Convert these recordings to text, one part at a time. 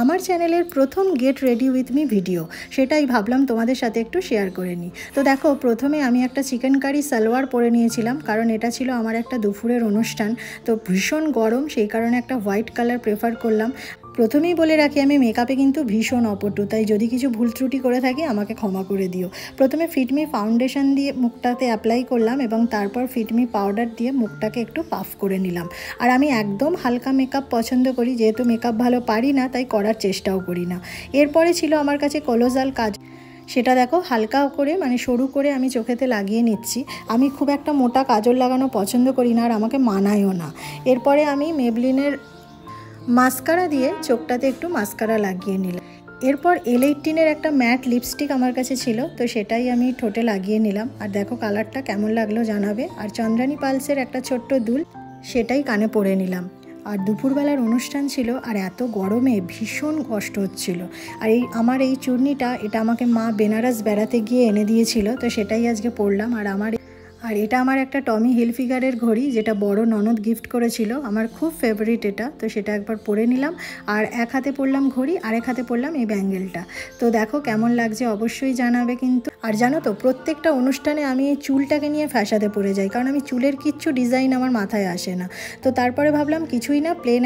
আমার চ্যানেলের প্রথম get ready with me video, সেটাই ভাবলাম তোমাদের সাথে একটু শেয়ার করে নিই। তো দেখো, প্রথমে আমি একটা চিকেন কারি সালোয়ার পরে নিয়েছিলাম, কারণ এটা ছিল আমার একটা দুপুরের অনুষ্ঠান। তো ভীষণ গরম, সেই কারণে একটা হোয়াইট কালার প্রেফার করলাম। প্রথমেই বলে রাখি, আমি মেকআপে কিন্তু ভীষণ অপটু, তাই যদি কিছু ভুল ত্রুটি করে থাকি আমাকে ক্ষমা করে দিও। প্রথমে ফিটমি ফাউন্ডেশন দিয়ে মুখটাতে অ্যাপ্লাই করলাম এবং তারপর ফিটমি পাউডার দিয়ে মুখটাকে একটু পাফ করে নিলাম। আর আমি একদম হালকা মেকআপ পছন্দ করি, যেহেতু মেকআপ ভালো পারি না তাই করার চেষ্টাও করি না। এরপরে ছিল আমার কাছে কলোজাল কাজ, সেটা দেখো হালকা করে সরু করে আমি চোখেতে লাগিয়ে নিচ্ছি। আমি খুব একটা মোটা কাজল লাগানো পছন্দ করি না, আর আমাকে মানায়ও না। এরপরে আমি মেবলিনের মাস্কারা দিয়ে চোখটাতে একটু মাস্কারা লাগিয়ে নিলাম। এরপর L18-এর একটা ম্যাট লিপস্টিক আমার কাছে ছিল, তো সেটাই আমি ঠোঁটে লাগিয়ে নিলাম। আর দেখো কালারটা কেমন লাগলো জানাবে। আর চন্দ্রানী পালসের একটা ছোট্ট দুল, সেটাই কানে পরে নিলাম। আর দুপুরবেলার অনুষ্ঠান ছিল, আর এত গরমে ভীষণ কষ্ট হচ্ছিল। আর আমার এই চূর্ণিটা, এটা আমাকে মা বেনারস বেড়াতে গিয়ে এনে দিয়েছিল, তো সেটাই আজকে পরলাম। আর এটা আমার একটা টমি হিলফিগারের ঘড়ি, যেটা বড় ননদ গিফট করেছিল, আমার খুব ফেভারিট এটা। তো সেটা একবার পরে নিলাম। আর এক হাতে পরলাম ঘড়ি, আর এক হাতে পরলাম এই ব্যাঙ্গেলটা। তো দেখো কেমন লাগছে অবশ্যই জানাবে কিন্তু। আর জানো তো, প্রত্যেকটা অনুষ্ঠানে আমি এই চুলটাকে নিয়ে ফ্যাসাদে পড়ে যাই, কারণ আমি চুলের কিচ্ছু ডিজাইন আমার মাথায় আসে না। তো তারপরে ভাবলাম কিছুই না, প্লেন।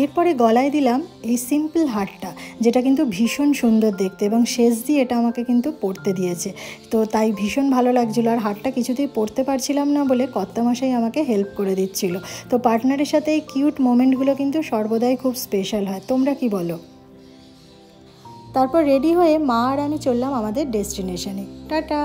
এরপরে গলায় দিলাম এই সিম্পল হারটা, যেটা কিন্তু ভীষণ সুন্দর দেখতে, এবং শেষ দিয়ে এটা আমাকে কিন্তু পরতে দিয়েছে। তো তাই ভীষণ ভালো লাগছিলো। আর হারটা কিছুতেই পরতে পারছিলাম না বলে কর্তামশাই আমাকে হেল্প করে দিচ্ছিল। তো পার্টনারের সাথে এই কিউট মোমেন্টগুলো কিন্তু সর্বদাই খুব স্পেশাল হয়, তোমরা কি বলো? তারপর রেডি হয়ে মা আর আমি চললাম আমাদের ডেস্টিনেশনে। টাটা।